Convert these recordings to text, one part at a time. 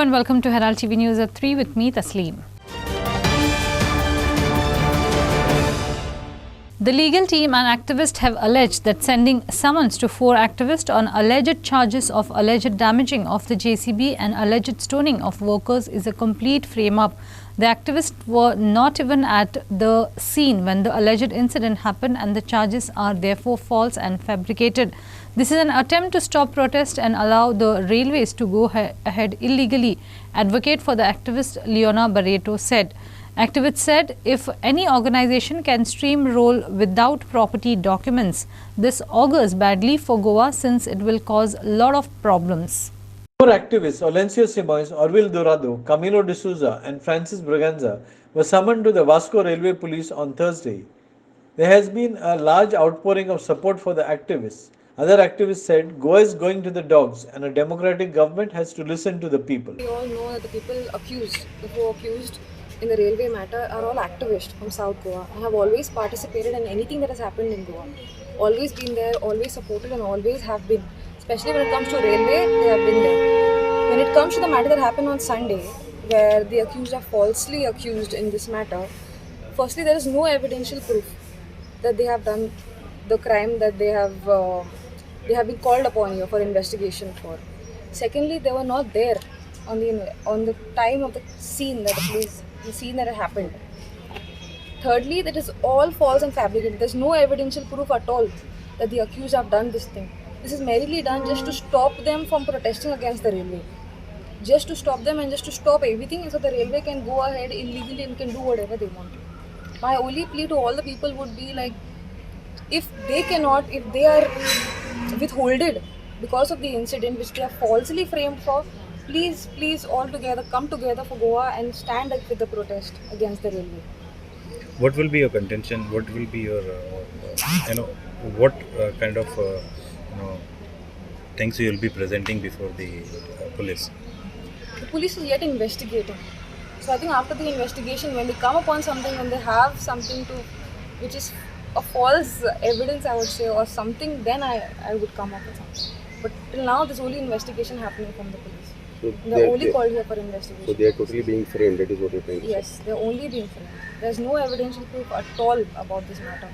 Hello and welcome to Herald TV News at 3 with me, Tasleem. The legal team and activists have alleged that sending summons to 4 activists on alleged charges of alleged damaging of the JCB and alleged stoning of workers is a complete frame-up. The activists were not even at the scene when the alleged incident happened, and the charges are therefore false and fabricated. This is an attempt to stop protest and allow the railways to go ahead illegally, advocate for the activist Leona Barreto said. Activists said if any organization can steamroll without property documents, this augurs badly for Goa since it will cause a lot of problems. 4 activists, Olencio Simoes, Orville Dorado, Camilo de Souza and Francis Braganza were summoned to the Vasco Railway Police on Thursday. There has been a large outpouring of support for the activists. Other activists said Goa is going to the dogs and a democratic government has to listen to the people. We all know that the people accused, the 4 accused in the railway matter are all activists from South Goa and have always participated in anything that has happened in Goa. Always been there, always supported and always have been. Especially when it comes to railway, they have been there. When it comes to the matter that happened on Sunday, where the accused are falsely accused in this matter, firstly there is no evidential proof that they have done the crime that they have been called upon here for investigation for. Secondly, they were not there on the time of the scene that had happened. Thirdly, that is all false and fabricated. There is no evidential proof at all that the accused have done this thing. This is merely done just to stop them from protesting against the railway. Just to stop them and just to stop everything so the railway can go ahead illegally and can do whatever they want. My only plea to all the people would be like, if they are withholded because of the incident which they are falsely framed for, please all together come together for Goa and stand up with the protest against the railway. What will be your contention? What will be your, what kind of things you will be presenting before the police? The police is yet investigating. So I think after the investigation, when they come upon something, when they have something which is a false evidence, I would say, or something, then I would come up with something. But till now, there's only investigation happening from the police. So they're only called here for investigation. So they are totally being framed, that is what you're trying to say? Yes, they're only being framed. There's no evidential proof at all about this matter.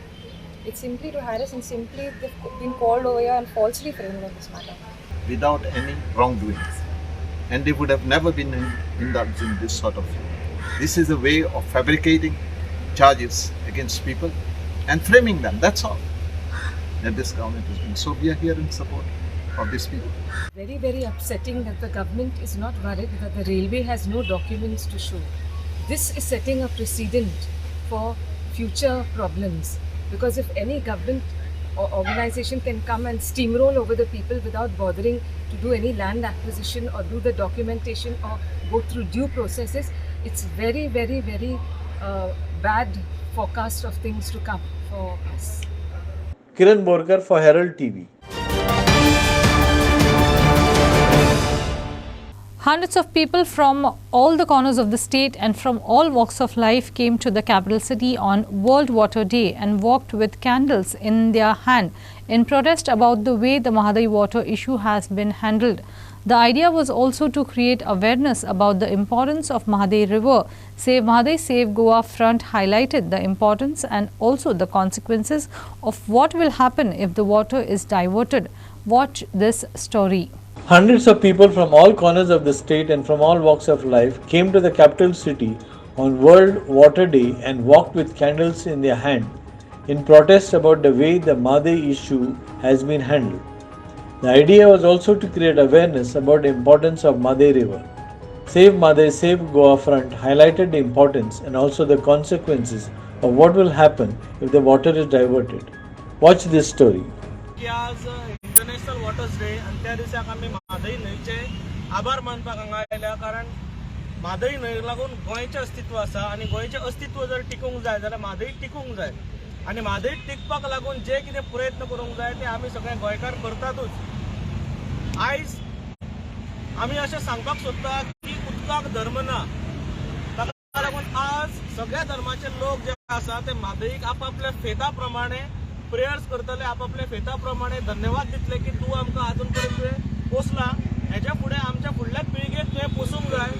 It's simply to harass and simply they've been called over here and falsely framed on this matter. Without any wrongdoings. And they would have never been indulged in this sort of thing. This is a way of fabricating charges against people and framing them, that's all. That this government is doing. So we are here in support of these people. Very, very upsetting that the government is not worried that the railway has no documents to show. This is setting a precedent for future problems, because if any government or organization can come and steamroll over the people without bothering to do any land acquisition or do the documentation or go through due processes, it's very, very, very bad forecast of things to come for us. Kiran Borkar for Herald TV. Hundreds of people from all the corners of the state and from all walks of life came to the capital city on World Water Day and walked with candles in their hand in protest about the way the Mahadai water issue has been handled. The idea was also to create awareness about the importance of Mahadai River. Save Mahadai, Save Goa front highlighted the importance and also the consequences of what will happen if the water is diverted. Watch this story. Hundreds of people from all corners of the state and from all walks of life came to the capital city on World Water Day and walked with candles in their hand in protest about the way the Mahadai issue has been handled. The idea was also to create awareness about the importance of Mahadai River. Save Mahadai, Save Goa front highlighted the importance and also the consequences of what will happen if the water is diverted. Watch this story. International waters day आणि त्या दिसाक आमी म्हादई न्हंयचे आभार मानपाक हांगा आयल्या, कारण म्हादई न्हंयक लागून गोंयचें अस्तित्व आसा आणि गोंयचें अस्तित्व जर टिकूंक जाय जाल्यार म्हादई टिकूंक जाय आणि म्हादई टिकपाक लागून जे कितें प्रयत्न करूंक जाय ते आमी सगळे गोंयकार करतातूच. आयज आमी अशें सांगपाक सोदता की उदकाक धर्म ना, ताका लागून आज सगळ्या धर्माचे लोक जे आसा ते म्हादईक आपापल्या फेता प्रमाणे प्रेयर्स करतले, आपापल्या फेता प्रमाणे धन्यवाद दितले की तू आमकां आजून पर्यंत पोसला हेच्या फुडें आमच्या फुडल्या पिळगेक तें पोसूंक जाय.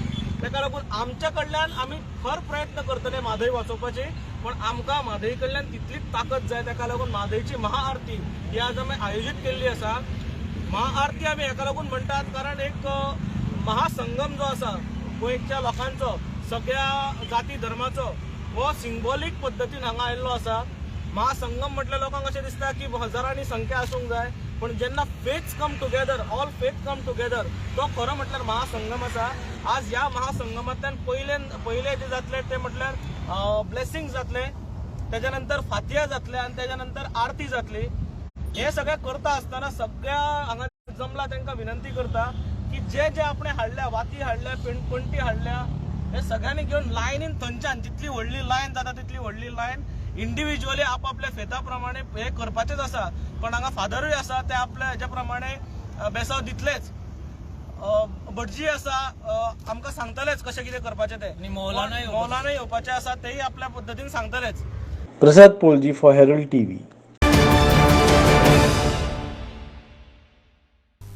ताका लागून आमच्या कडल्यान आमी खर प्रयत्न करतले म्हादय वाचोवपाचे, पण आमकां म्हादय कडल्यान तितलीच ताकद जाय. ताका लागून म्हादयची महाआरती ही आज आमी आयोजीत केल्ली आसा. महाआरती आमी हेका लागून म्हणटात कारण एक महासंगम जो आसा गोंयच्या लोकांचो, सगळ्या जाती धर्माचो, हो सिंबॉलीक पद्दतीन हांगा आयिल्लो आसा. महासंगम म्हटल्यार लोकांक अशें दिसता की हजारांनी संख्या आसूंक जाय, पण जेन्ना faiths come together, all faith come together, तो खरो म्हटल्यार महासंगम आसा. आज ह्या महासंगमांतल्यान पयले जे जातले ते म्हटल्यार ब्लेसिंग जातले, तेच्या नंतर फातिया जातले आनी तेच्या नंतर आरती जातली. हे सगळें करता आसतना सगळ्या हांगा जमला तांकां विनंती करता की जे आपणे हाडल्या, वाती हाडल्या, पणटी हाडल्या, हे सगळ्यांनी घेवन लायनीन थंयच्यान जितली व्हडली लायन जाता तितली व्हडली लायन इंडिव्हिज्युअली आपल्या फेथा प्रमाणे हे करपाचेच आसा. पण हांगा फादरूय आसा, ते आपल्या हेच्या प्रमाणे बेसाव दितलेच. भटजी आसा, आमकां सांगतलेच कशें कितें करपाचें ते, आनी मौलानय येवपाचे आसा, तेय आपल्या पद्दतीन सांगतलेच. प्रसाद पोलजी for Herald TV.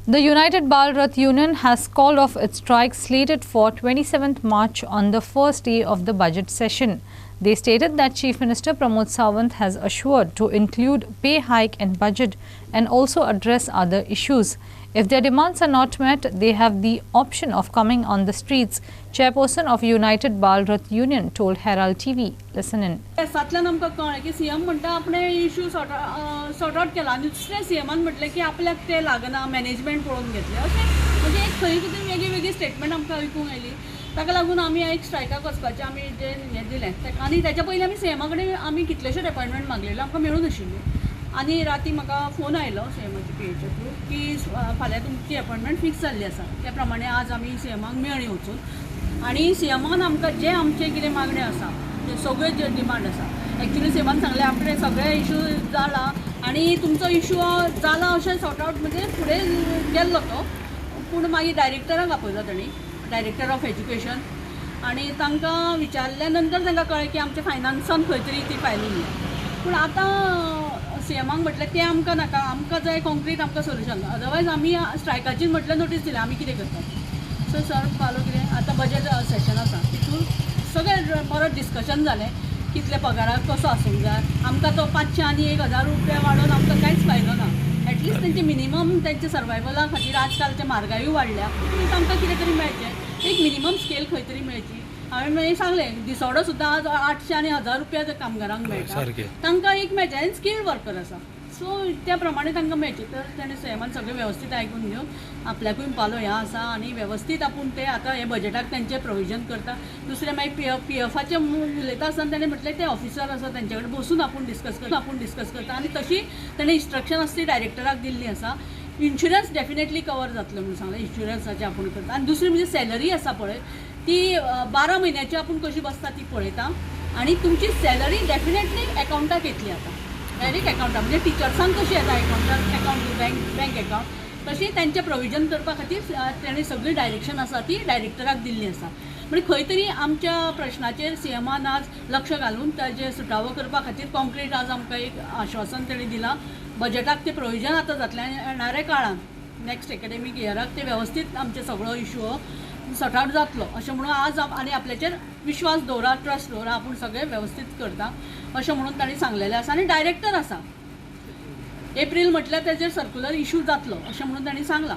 The United Balroth Union has called off its strike slated for 27th March on the first day of the budget session. They stated that Chief Minister Pramod Sawant has assured to include pay hike in budget and also address other issues. If their demands are not met, they have the option of coming on the streets. Chairperson of United Balroth Union told Herald TV. Listen in. सातल्यान आमकां कळ्ळें की CM म्हणटा आपणे issue sort out केला आनी दुसऱ्या सीएमान म्हटलें की आपल्याक ते लागना, मॅनेजमेंट पळोवन घेतले. अशें म्हणजे एक खंय कितें वेगळी वेगळी स्टेटमेंट आमकां आयकूंक येयली. ताका लागून आमी एक स्ट्रायकाक वचपाचें आमी जे हें दिलें. आनी तेच्या पयलीं आमी सीएमा कडेन आमी कितलेशेच अपॉयंटमेंट मागलेले, आमकां मेळूं नाशिल्ली. आनी राती म्हाका फोन आयलो सीएमाच्या पीएच्या थ्रू की फाल्यां तुमची अपॉयंटमेंट फिक्स जाल्ली आसा. त्या प्रमाणे आज आमी सीएमाक मेळ्ळी वचून आनी सीएमान आमकां जे आमचे कितें मागण्यो आसा ते सगळे जे डिमांड आसा, एक्चुली सीएमान सांगलें आपणे सगळे इश्यू जाला आनी तुमचो इश्यू जाला अशें सॉर्ट आउट म्हणजे फुडें गेल्लो तो. पूण मागीर डायरेक्टराक आपयलो तांणी, डायरेक्टर ऑफ एज्युकेशन, आनी तांकां विचारल्या नंतर तांकां कळ्ळें की आमच्या फायनान्सान खंय तरी ती फायलींग. पूण आतां सीएमाक म्हटलें तें आमकां नाका, आमकां जाय कॉन्क्रीट आमकां सोल्युशन. अदरवायज आमी स्ट्रायकाची म्हटल्यार नोटीस दिल्या आमी कितें करतात. सो सर फालो कितें आतां बजेट सेशन आसा तितून सगळें परत डिस्कशन जालें कितले पगाराक कसो आसूंक जाय. आमकां तो 500 आनी 1000 रुपया वाडोवन आमकां कांयच फायदो ना. एटलिस्ट तेंचे मिनिमम तेंचे सर्वायवला खातीर आजकालचे म्हारगायूय वाडल्या, तांकां कितें तरी मेळचें, एक मिनिमम स्केल खंय तरी मेळची. हांवें मागीर सांगलें दिसवडो सुद्दां आज 800 आनी 1000 रुपया कामगारांक मेळटा, तांकां एक मेळचें आनी स्किल्ड वर्कर आसा. सो त्या प्रमाणे तांकां मेळचें. तर तेणें सीएमान सगळें वेवस्थीत आयकून घेवन आपल्याकूय पालो ह्या आसा आनी वेवस्थीत आपूण ते आतां हे बजेटाक तेंचें प्रोविजन करता. दुसरें मागीर पीएफाचें उलयता आसतना ताणें म्हटलें ते ऑफिसर आसा तेंचे कडेन बसून आपूण डिस्कस करता आनी तशी ताणें इंस्ट्रक्शन आसा ती डायरेक्टराक दिल्ली आसा. इन्शुरन्स डेफिनेटली कवर जातलो म्हणून सांगलें, इन्शुरन्साचें आपूण करता. आनी दुसरी म्हणजे सॅलरी आसा पळय ती 12 म्हयन्याची आपूण कशी बसता ती पळयता आनी तुमची सॅलरी डेफिनेटली अकावंटाक येतली. आतां डायरेक्ट अकावंटाक म्हणजे टिचर्सांक कशी येता अकावंट बँक अकावंट तशी तेंचें प्रोविजन करपा खातीर तेणें सगळी डायरेक्शन आसा ती डायरेक्टराक दिल्ली आसा. म्हणजे खंय तरी आमच्या प्रश्नाचेर सीएमान आज लक्ष घालून ताजे सुटावो करपा खातीर कॉन्क्रीट आज आमकां एक आश्वासन तेणें दिलां. बजेटाक तें प्रोविजन आतां जातलें आनी येणाऱ्या काळांत नेक्स्ट एकाडेमीक इयराक ते वेवस्थीत आमचे सगळो इश्यू सॉर्ट आउट जातलो अशें म्हणून आज आनी आपल्याचेर विश्वास दवरा, ट्रस्ट दवरा, आपूण सगळें वेवस्थीत करता अशें म्हणून तांणी सांगलेलें आसा. आनी डायरेक्टर आसा, एप्रील म्हटल्यार तेजेर सर्क्युलर इश्यू जातलो अशें म्हणून तांणी सांगलां.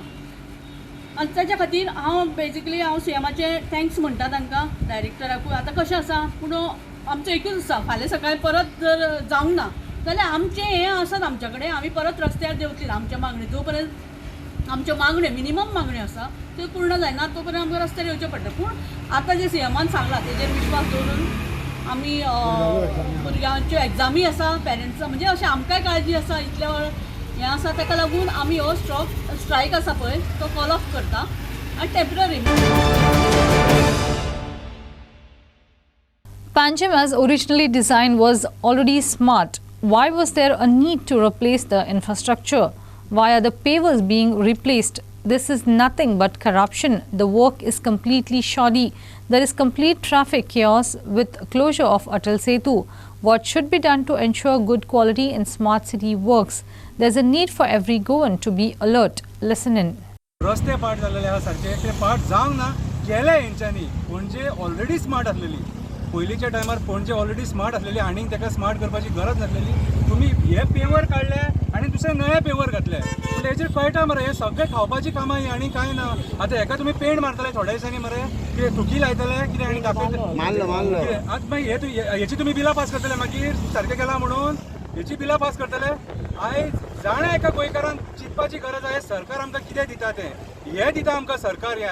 आनी तेच्या खातीर हांव सीएमाचे थँक्स म्हणटा तांकां, डायरेक्टराकूय. आतां कशें आसा पूण आमचो एकूच आसा, फाल्यां सकाळीं परत जर जावंक ना जाल्यार आमचें हें आसात आमच्या कडेन, आमी परत रस्त्यार देंवतलीं. आमच्या मागणी जो पर्यंत आमच्यो मागण्यो मिनिमम मागण्यो आसा त्यो पूर्ण जायना तो पर्यंत आमकां रस्त्यार येवचें पडटा. पूण आतां जे सीएमान सांगलां तेजेर विश्वास दवरून आमी भुरग्यांच्यो एग्जामी आसा, पेरंट्सां म्हणजे अशें आमकांय काळजी आसा, इतल्या हें आसा. ताका लागून आमी हो स्ट्रायक आसा पळय तो कॉल ऑफ करता आनी temporary. Panjim as originally designed was already smart. Why was there a need to replace the infrastructure? Why are the pavers being replaced? This is nothing but corruption. The work is completely shoddy. There is complete traffic chaos with closure of Atal Setu. What should be done to ensure good quality in smart city works? There's a need for every Goan to be alert. Listen in. रस्ते पाड जाल्लेले आहा सारके ते पाड जावंक ना केले हेंच्यांनी. Panaji already smart आसलेली, पयलींच्या टायमार पणजे ऑलरेडी स्मार्ट आसलेली, आनीक ताका स्मार्ट करपाची गरज नासलेली. तुमी हे पेवर काडले आनी दुसरे नवे पेवर घातले. पूण हेचेर कळटा मरे हे सगळे खावपाची कामां ही आनी कांय ना. आतां हेका तुमी पेंट मारतले थोड्या दिसांनी मरे, कितें तुकी लायतले कितें आनी दाखयतले मारलो. आतां मागीर हेची तुमी बिलां पास करतले मागीर सारकें केलां म्हणून हेची बिलां पास करतले. आयज जाणा एका गोंयकारान चिंतपाची गरज आहा सरकार आमकां कितें दिता तें. हे दिता आमकां सरकार. हे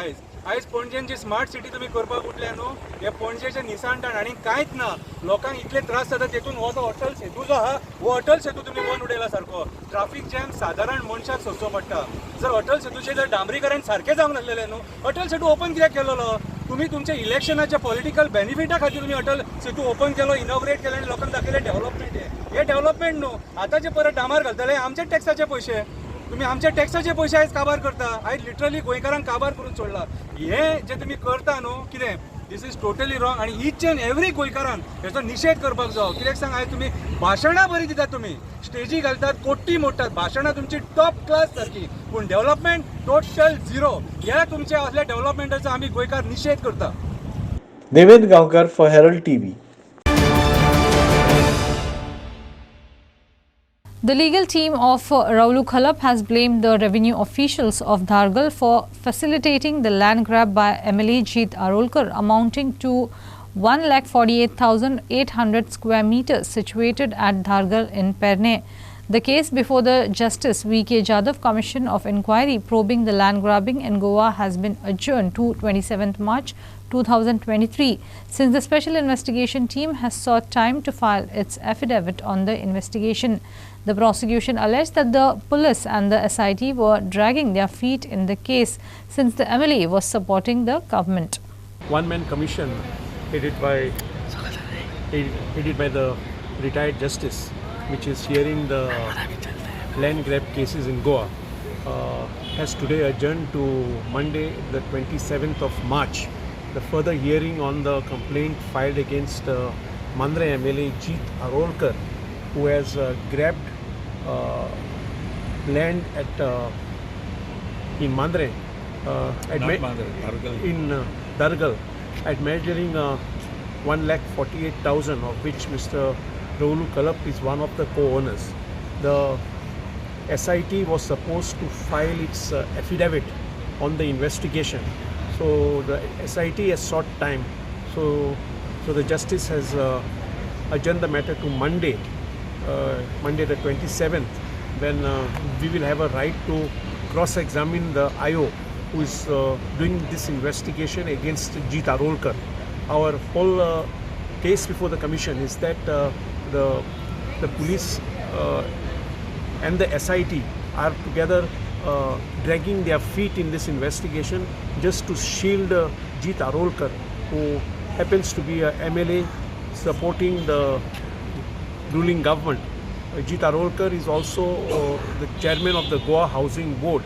आयज पणजेन जी स्मार्ट सिटी तुमी करपाक उठले न्हू, हे पणजेचे निसाणटाण आनी कांयच ना. लोकांक इतले त्रास जाता तेतून हो जो अटल सेतू जो आहा हो अटल सेतू तुमी बंद उडयला सारको. ट्राफीक जॅम सादारण मनशाक सोंसचो पडटा. जर अटल सेतूचें जर डांबरीकरण सारकें जावंक नासलेलें न्हू, अटल सेतू ओपन कित्याक केलेलो? तुम्ही तुमच्या इलेक्शनाच्या पॉलिटिकल बेनिफिटा खातीर तुम्ही अटल सेतू ओपन केलो, इनॉग्रेट केलो आनी लोकांक दाखयलें डेव्हलपमेंट. हे डेव्हलपमेंट न्हू. आतांचे परत डांबर घालतले आमचे टॅक्साचे पयशे. तुम्ही आमच्या टॅक्साचे पयशे आयज काबार करता. आयज लिटरली गोंयकारांक काबार करून सोडला. हे जे तुम्ही करता न्हू कितें, दिस इज टोटली रॉंग. आणि ईच अँड एवरी गोंयकारान हेचो निशेध करपाक जाय. कित्याक सांग, आयज तुम्ही भाशणां बरी दितात, तुम्ही स्टेजी घालतात, कोट्टी मोडटात, भाशणां तुमची टॉप क्लास सारकी, पूण डेव्हलपमेंट टोटल झिरो. ह्या तुमच्या असल्या डेव्हलपमेंटाचो आमी गोंयकार निशेध करता. Devendra Gaonkar for Herald TV. The legal team of Raulu Khalap has blamed the revenue officials of Dhargal for facilitating the land grab by MLA Jeet Arolkar amounting to 1,48,800 square meters situated at Dhargal in Perne. The case before the Justice V.K. Jadhav Commission of Inquiry probing the land grabbing in Goa has been adjourned to 27th March 2023 since the Special Investigation Team has sought time to file its affidavit on the investigation. The prosecution alleged that the police and the SIT were dragging their feet in the case since the MLA was supporting the government. One-man commission headed by the retired justice, which is hearing the land grab cases in Goa, has today adjourned to Monday, the 27th of March. The further hearing on the complaint filed against Mandre MLA Jeet Arolkar, who has grabbed land at in Mandre, in Dargal, at measuring 1,48,000, of which Mr. Raulu Khalap is one of the co-owners. The SIT was supposed to file its affidavit on the investigation. So the SIT has sought time. So the justice has adjourned the matter to Monday, Monday the 27th, when we will have a right to cross-examine the IO who is doing this investigation against Jeet Arolkar. Our whole case before the commission is that the police and the SIT are together dragging their feet in this investigation just to shield Jeet Arolkar, who happens to be a MLA supporting the ruling government. Jeet Arolkar is also the chairman of the Goa Housing Board,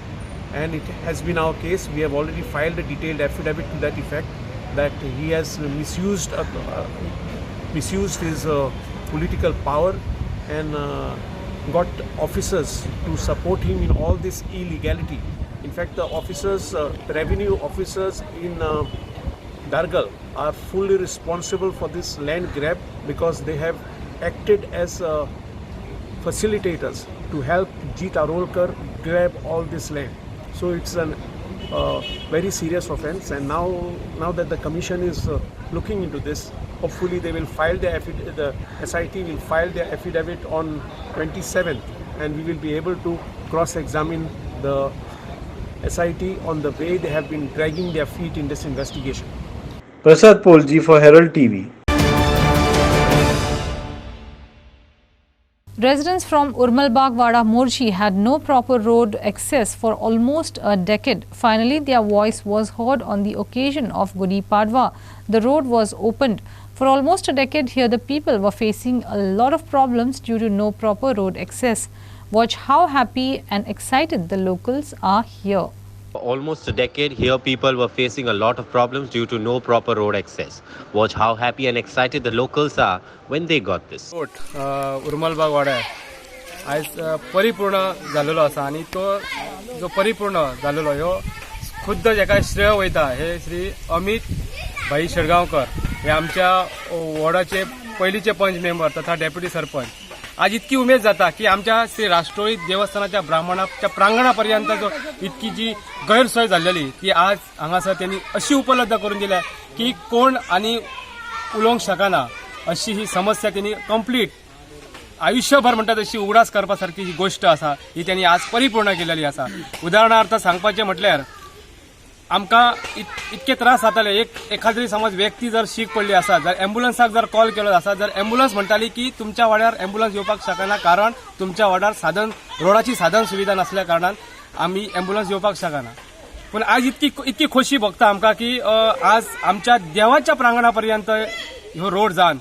and it has been our case. We have already filed a detailed affidavit to that effect, that he has misused his political power and got officers to support him in all this illegality. In fact, the officers, the revenue officers in Dargal are fully responsible for this land grab because they have acted as facilitators to help Jeet Arolkar grab all this land. So it's a very serious offence, and now that the commission is looking into this, hopefully they will file the SIT will file their affidavit on 27th, and we will be able to cross-examine the SIT on the way they have been dragging their feet in this investigation. Prasad Polji for Herald TV. Residents from Urmalbagwada Morji had no proper road access for almost a decade. Finally, their voice was heard on the occasion of Gudi Padwa. The road was opened. For almost a decade here, the people were facing a lot of problems due to no proper road access. Watch how happy and excited the locals are here. For almost a decade, here people were facing a lot of problems due to no proper road access. Watch how happy and excited the locals are when they got this. Urmalbagwada आयज परिपूर्ण जालेलो आसा आनी तो जो परिपूर्ण जालेलो ह्यो खुद्द जेका श्रेय वयता हे श्री अमित भाई शेडगांवकर हे आमच्या वॉर्डाचे पयलींचे पंच मेंबर तथा डेप्युटी सरपंच. आज इतकी उमेद जाता की आमच्या श्री राष्ट्रोळी देवस्थानाच्या ब्राह्मणाच्या प्रांगणापर्यंत जो इतकी जी गैरसोय झालेली ती आज हांगासर त्यांनी अशी उपलब्ध करून दिल्या की कोण आणि उलोवंक शकना अशी ही समस्या त्यांनी कंप्लीट आयुष्यभर म्हणटा तशी उगडास करपासारखी ही गोष्ट आसा ही त्यांनी आज परिपूर्ण केलेली आसा. उदाहरणार्थ सांगपाचें म्हटल्यार आमकां इतके त्रास जाताले एखादी समज व्यक्ती जर शीक पडली आसा जर एम्ब्युलन्साक जर कॉल केलो आसा जर एम्ब्युलन्स म्हणटाली की तुमच्या वाड्यार एम्ब्युलन्स येवपाक शकना कारण तुमच्या वाड्यार रोडाची साधन सुविधा नसल्या कारणान आमी एम्ब्युलन्स येवपाक शकना. पूण आज इतकी खोशी भोगता आमकां की आज आमच्या देवाच्या प्रांगणापर्यंत ह्यो रोड जावन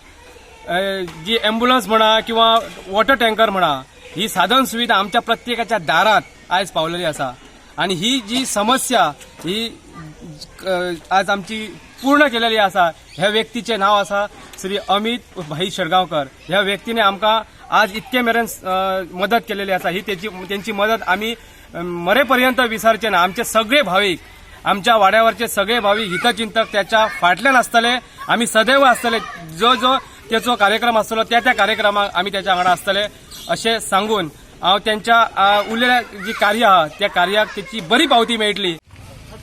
जी एम्ब्युलन्स म्हणा किंवा वॉटर टँकर म्हणा ही साधन सुविधा आमच्या प्रत्येकाच्या दारात आयज पावलेली आसा. आणि ही जी समस्या ही आज आमची पूर्ण केलेली आसा. ह्या व्यक्तीचे नाव आसा श्री अमित भाई शेडगांवकर. ह्या व्यक्तीने आमकां आज इतके मेरेन मदत केलेली आसा. ही त्यांची मदत आम्ही मरेपर्यंत विसरचे ना. आमचे सगळे भाविक आमच्या वाड्यावरचे सगळे भाविक हितचिंतक त्याच्या फाटल्यान आसतले. आम्ही सदैव आसतले. जो त्याचो कार्यक्रम आसतलो त्या कार्यक्रमाक आम्ही त्याच्या वांगडा आसतले असे सांगून हांव त्यांच्या उरलेल्या जी कार्य आहा त्या कार्याक त्याची बरी पावती मेळटली.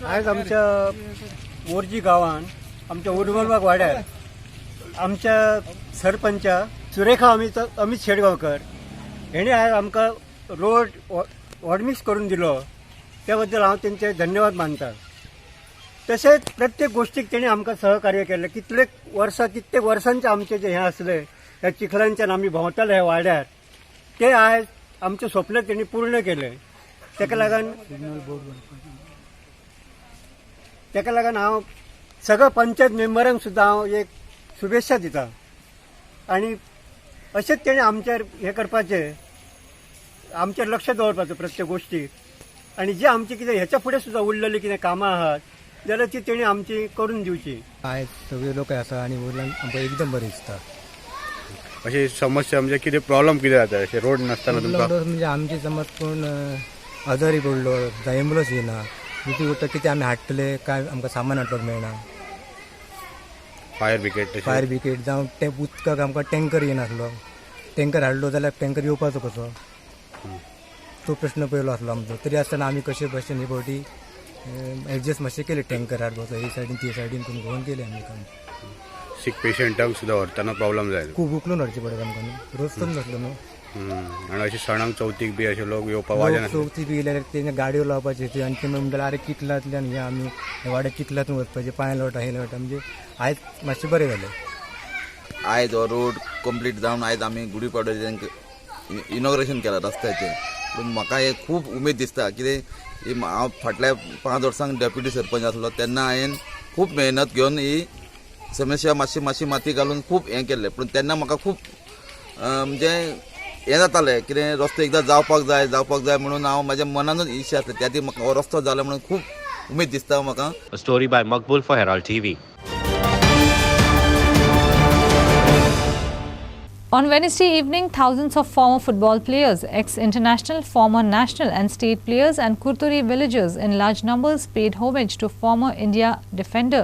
आज आमच्या मोरजी गांवान आमच्या उडमलबाग वाड्यार आमच्या सरपंच सुरेखा अमित शेडगांवकर हेणे आज आमकां रोड ऑडमिक्स करून दिलो त्या बद्दल हांव तेंचे धन्यवाद मानता. तशेंच प्रत्येक गोष्टीक तेणी आमकां सहकार्य केलें. कित्येक वर्सांचे आमचे जे हें आसलें ह्या चिखलांच्यान आमी भोंवताले ह्या वाड्यार ते आयज आमचे स्वप्न त्यांनी पूर्ण केले. तेका लागून हांव सगळ्या पंचायत मेंबरांक सुद्दां हांव एक शुभेच्छा दिता. आनी अशेंच तेणी आमचेर हें करपाचें आमचेर लक्ष दवरपाचें प्रत्येक गोश्टीक. आनी जी आमची कितें हेच्या फुडें सुद्दां उरलेली कितें कामां आहात जाल्यार ती तेणी आमची करून दिवची. आयज सगळे लोक आसा आनी वयल्यान आमकां एकदम बरें दिसता. अशी समस्या म्हणजे कितें प्रॉब्लेम कितें जाता अशें रोड नासतना तुमकां म्हणजे आमची समज कोण आजारी पडलो जावं एम्ब्युलन्स येना दुसरी गोष्ट कितें आमी हाडटले काय आमकां सामान हाडपाक मेळना. फायर ब्रिगेड जावं ते उदकाक आमकां टँकर येनासलो. टँकर हाडलो जाल्यार टँकर येवपाचो कसो तो प्रश्न पयलो आसलो आमचो. तरी आसतना आमी कशे भशेन ही फावटी एडजस्ट मातशें केलें. टँकर हाडपाचो हे सायडीन ती सायडीन करून घेवन केलें आमी काम. सीक पेशंटांक सुद्दां व्हरतना प्रॉब्लेम जाय. खूब उखलून हाडचें पडटा आमकां न्हू रोज करून नासलो न्हू. आनी अशें सणांक चवथीक बी अशे लोक येवपाक वाजना. चवथीक बी येयल्यार तेंच्या गाडयो लावपाच्यो आनी ते म्हणटाले अरे चिखलांतल्यान हे आमी वाड्या चिखलांतून वचपाचें पांय लोटा हे लोटा म्हणजे आयज मातशें बरें जालें. आयज हो रोड कंप्लीट जावन आयज आमी गुडी पाडव्याचें इनॉग्रेशन केलां रस्त्याचें. पूण म्हाका हे खूब उमेद दिसता कितें हांव फाटल्या 5 वर्सांक डेप्युटी सरपंच आसलो तेन्ना हांवें खूब मेहनत घेवन ही समस्या मातशी माती घालून खूब हें केल्लें. पूण तेन्ना म्हाका खूब म्हणजे हें जातालें कितें रस्तो एकदां जावपाक जाय म्हणून हांव म्हाज्या मनानूच इच्छा आसली. त्या खातीर म्हाका हो रस्तो जालो म्हणून खूब उमेद दिसता म्हाका. Story by Maqbool for Herald TV. On Wednesday evening, thousands of former football players, ex-international, former national and state players and Kurturi villagers in large numbers paid homage to former India defender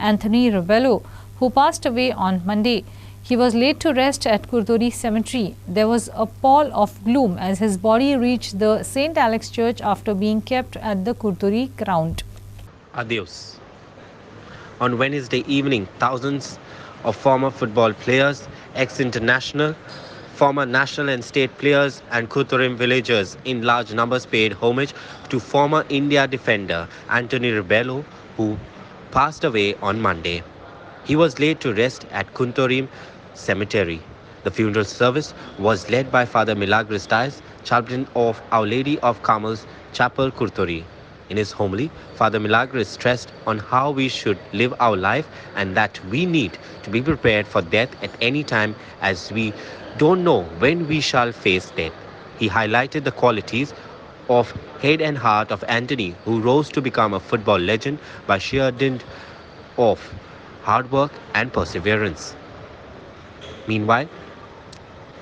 Anthony Rebello, who passed away on Monday. He was laid to rest at Kurturi cemetery. There was a pall of gloom as his body reached the St. Alex Church after being kept at the Kurturi ground. Adios. On Wednesday evening, thousands of former football players, ex-international, former national and state players and Kurturim villagers in large numbers paid homage to former India defender Anthony Rebello, who passed away on Monday. He was laid to rest at Kunturim Cemetery. The funeral service was led by Father Milagros Dias, chaplain of Our Lady of Carmel's Chapel, Kurturi. In his homily, Father Milagros stressed on how we should live our life and that we need to be prepared for death at any time as we don't know when we shall face death. He highlighted the qualities of head and heart of Anthony, who rose to become a football legend by sheer dint of hard work and perseverance. Meanwhile,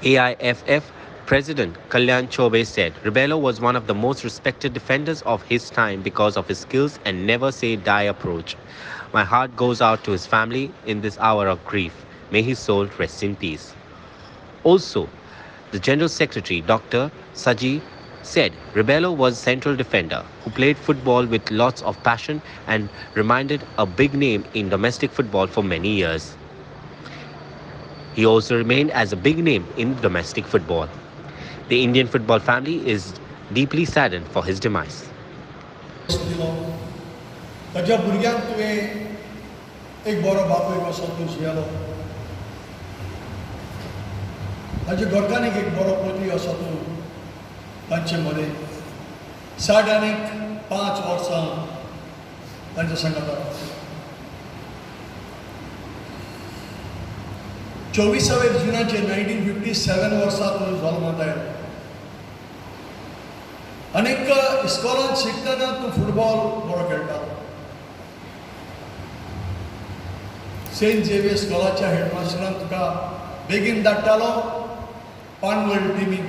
AIFF President Kalyan Chobe said Rebello was one of the most respected defenders of his time because of his skills and never say die approach. My heart goes out to his family in this hour of grief. May his soul rest in peace. Also, the General Secretary, Dr. Saji, said Rebello was a central defender who played football with lots of passion and remained a big name in domestic football for many years. He also remained as a big name in domestic football. The Indian football family is deeply saddened for his demise. ताज्या भुरग्यांक तुवें एक बरो बापूय कसो तूं जियेलो ताज्या घरकान्नीक एक बरो पती असो तूं तांचे मदें 5 वर्सां तांच्या सांगात 24 जुनाचे 1957 वर्सा तूं जल्मांत आयलो अनेक इस्कॉलांत शिकतना तूं फुटबॉल बरो खेळटालो सेंट झेवियर स्कॉलाच्या हेडमास्टरान तुका बेगीन धाडटालो पानवेल टिमीक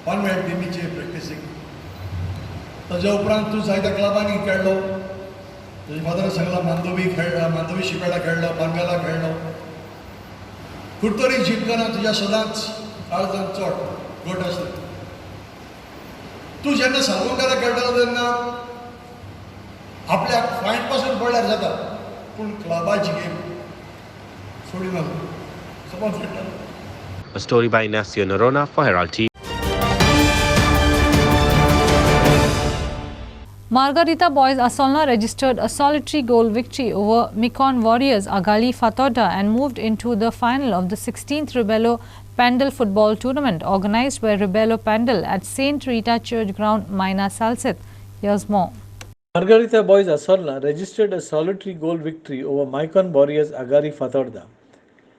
पानवेल टिमीचे प्रॅक्टिसीक ताज्या उपरांत तूं जायत्या क्लबांनी खेळ्ळो तुज्या फादरान सांगलां मांदोवी शिपेडा खेळ्ळो पानवेला खेळ्ळो कुडतरी जिंकना तुज्या सदांच काळजांत चड घट आसली तूं जेन्ना सालगांवकारा खेळटालो तेन्ना आपल्याक फायन पासून पडल्यार जाता पूण क्लबाची गेम सोडिनालो समज खेळटालो. A story by Ignacio Norona for Herald TV. Margarita boys Asala registered a solitary goal victory over Micron warriors Agali Fatoda and moved into the final of the 16th Rebello Pandal football tournament organised by Rebello Pandal at St. Rita Church Ground, Maina Salseth. Here's more. Margarita boys Asala registered a solitary goal victory over Micron warriors Agari Fatorda.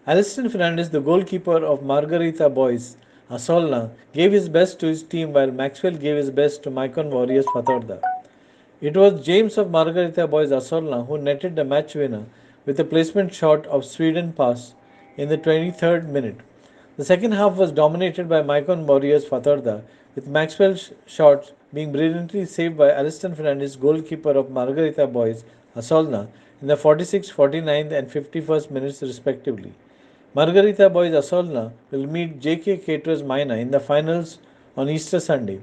Alisson Fernandez, the goalkeeper of Margarita boys Asala, gave his best to his team while Maxwell gave his best to Micron warriors Fatorda. It was James of Margarita boys Asala who netted the match winner with a placement shot of Sweden pass in the 23rd minute. The second half was dominated by Micron warriors Fatorda, with Maxwell's shots being brilliantly saved by Alisson Fernandez, goalkeeper of Margarita boys Asala, in the 46th, 49th and 51st minutes respectively. Margarita boys Asala will meet JK Caterers Maina in the finals on Easter Sunday.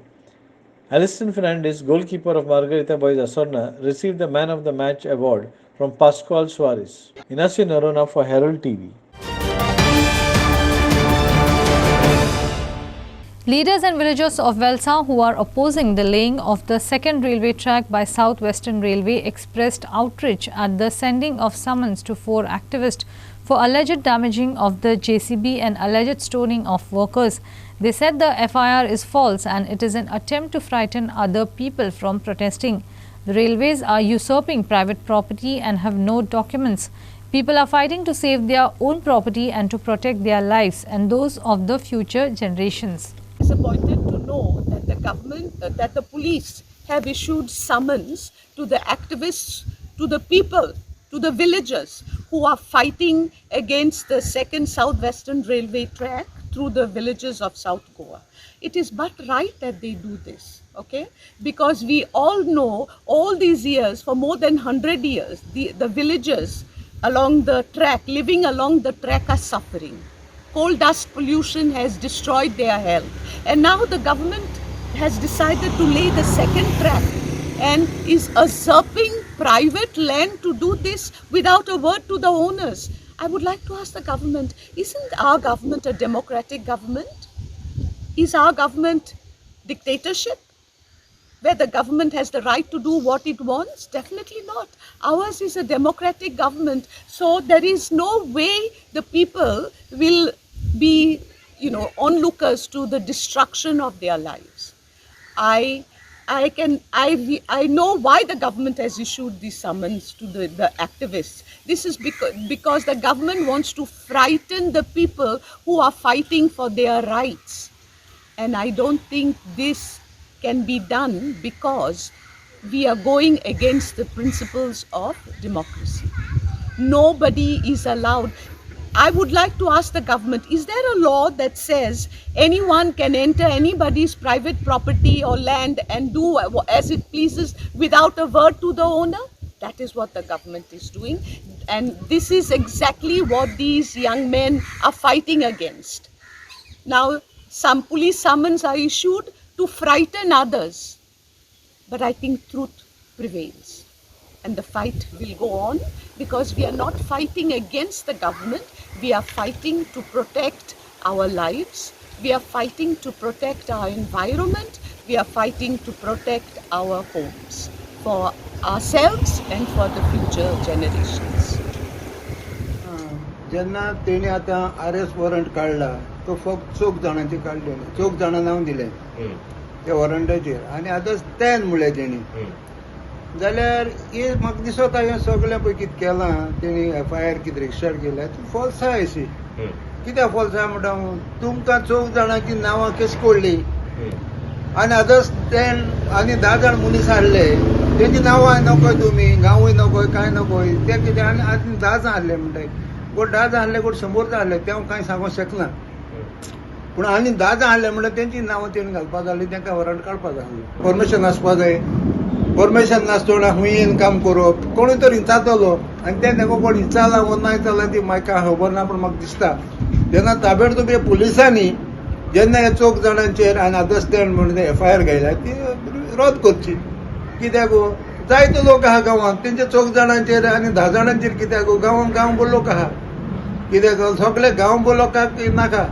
Alisson Fernandez, goalkeeper of Margarita boys Asala, received the Man of the Match award from Pascual Suarez. Ignacio Norona for Herald TV. Leaders and villagers of Velsa who are opposing the laying of the second railway track by South Western Railway expressed outrage at the sending of summons to 4 activists for alleged damaging of the JCB and alleged stoning of workers. They said the FIR is false and it is an attempt to frighten other people from protesting. The railways are usurping private property and have no documents. People are fighting to save their own property and to protect their lives and those of the future generations. Disappointed to know that the government, that the police have issued summons to the activists, to the people, to the villagers who are fighting against the second Southwestern Railway track through the villages of South Goa. It is but right that they do this, okay? Because we all know all these years, for more than 100 years, the villagers along the track, living along the track are suffering. Coal dust pollution has destroyed their health. And now the government has decided to lay the second track and is usurping private land to do this without a word to the owners. I would like to ask the government, isn't our government a democratic government? Is our government dictatorship, where the government has the right to do what it wants? Definitely not. Ours is a democratic government, so there is no way the people will be, onlookers to the destruction of their lives. I know why the government has issued these summons to the activists. This is because the government wants to frighten the people who are fighting for their rights. And I don't think this can be done because we are going against the principles of democracy. Nobody is allowed. I would like to ask the government, is there a law that says anyone can enter anybody's private property or land and do as it pleases without a word to the owner? That is what the government is doing. And this is exactly what these young men are fighting against. Now, some police summons are issued to frighten others. But I think truth prevails. And the fight will go on because we are not fighting against the government. We are fighting to protect our lives. We are fighting to protect our environment. We are fighting to protect our homes for ourselves and for the future generations. जेन्ना तेणी आतां arrest warrant काडला तो फक्त 4 जाणांचे काडले 4 जाणां नांव दिलें त्या वॉरंटाचेर आनी आतां 10 म्हणलें तेणी जाल्यार हे म्हाका दिसता हांवें सगळ्यां पळय कितें केलां तेणी FIR कितें रजिस्टर केल्या ती फॉल्स आहा अशी कित्याक फॉल्स आहा म्हणटा तुमकां 4 जाणांची नांवां कशी कोडली आनी अदर्स 10 आनी 10 जाण मनीस हाडले तेंची नांवां नकोय तुमी गांवूय नकोय कांय नकोय ते कितें आनी आतां 10 जाण हाडले म्हणटाय कोण 10 जाण हाडले कोण 100 जाण हाडले ते हांव कांय सांगूंक शकना पूण आनी 10 जाण हाडले म्हणल्यार तेंची नांवां तेणी घालपाक जाली तेंकां वॉरंट काडपाक जाय परमिशन आसपाक जाय परमिशन नासतना हुंयेन काम करप कोणूय तरी जातलो आनी ते तेका कोण इचारला वो ना इचारला ती म्हाका खबर ना पूण म्हाका दिसता जेन्ना ताबेड तुमी पुलिसांनी जेन्ना हे 4 जाणांचेर आनी अदर्स 10 म्हणून FIR घायल्या ती रद्द करची कित्याक जायतो लोक आहा गांवांत तेंचे 4 जाणांचेर आनी 10 जाणांचेर कित्याक गांव लोक आहा कित्याक सगळे गांव लोकांक नाका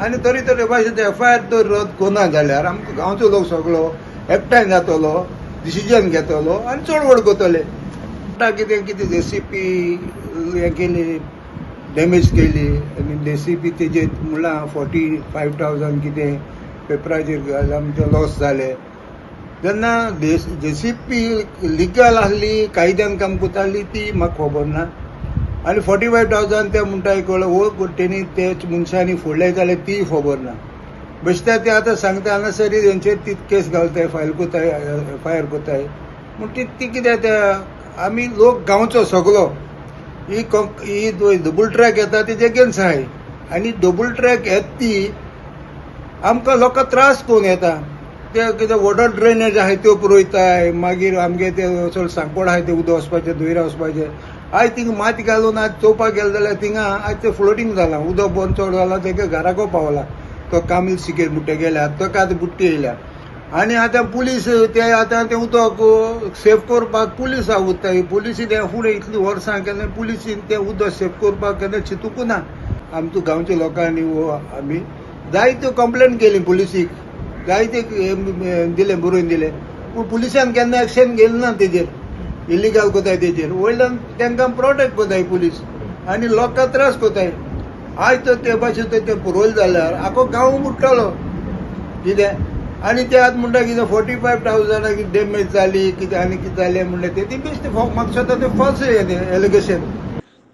आनी तरे भाशेचे FIR तर रद्द कोना जाल्यार आमकां गांवचो लोक सगळो एकठांय जातलो डिसिजन घेतलो आनी चळवळ करतले कितें JCP हे केली डॅमेज केली आनी JCP तेजे म्हणल्यार 45,000 कितें पेपराचेर आमचे लॉस जाले जेन्ना JCP लिगल आसली कायद्यान काम करताली ती म्हाका खबर ना आनी 45,000 ते म्हणटाय कळ्ळें वो तेणी ते मनशांनी फोडले जाल्यार ती खबर ना बेश्टे ते आतां सांगता हांगासरी तेंचेर ती केस घालताय फायल कोताय FIR कोताय पूण ती कितें ते आमी लोक गांवचो सगळो ही डबल ट्रॅक येता तेजे अगेन्स्ट आहाय आनी डबल ट्रॅक येता ती आमकां लोकां त्रास कोण येता ते कितें वॉटर ड्रेनेज आहाय त्यो पुरयताय मागीर आमगे ते चड सांकवाड आहाय ते उदक वचपाचें दुयरा वचपाचें आयज थिंगा माती घालून आज चोवपाक गेले जाल्यार थिंगा आज ते फ्लोटींग जालां उदक बंद चड जालां तेका घराको पावला तो कामील सिकेर बुट्टे गेल्या ताका आतां बुट्टी येयल्या आनी आतां पुलीस ते आतां ते उदक सेफ करपाक पुलीस आवडटाय पुलिसी ते फुडें इतलीं वर्सां केन्ना पुलिसीन ते उदक सेफ करपाक केन्ना चिंतूंक ना आमच्या गांवच्या लोकांनी आमी जायत्यो कंप्लेन केली पुलिसीक जायते दिले बरोवन दिले पूण पुलिसान केन्ना एक्शन घेतली ना तेजेर इलिगल कोताय तेजेर वयल्यान तांकां प्रोटेक्ट कोताय पुलीस आनी लोकांक त्रास कोताय आयज तर ते भाशेन ते पुरवल जाल्यार आखो गांव बुडटलो कितें आनी ते आतां म्हणटा कितें 45,000 डॅमेज जाली कितें आनी कितें जालें म्हणलें ते बेश्टे म्हाका दिसता ते false allegation.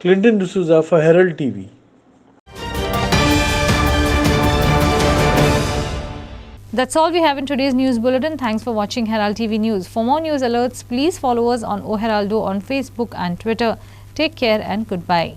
Clinton D'Souza for Herald TV. That's all we have in today's news bulletin. Thanks for watching Herald TV News. For more news alerts, please follow us on O Heraldo on Facebook and Twitter. Take care and goodbye.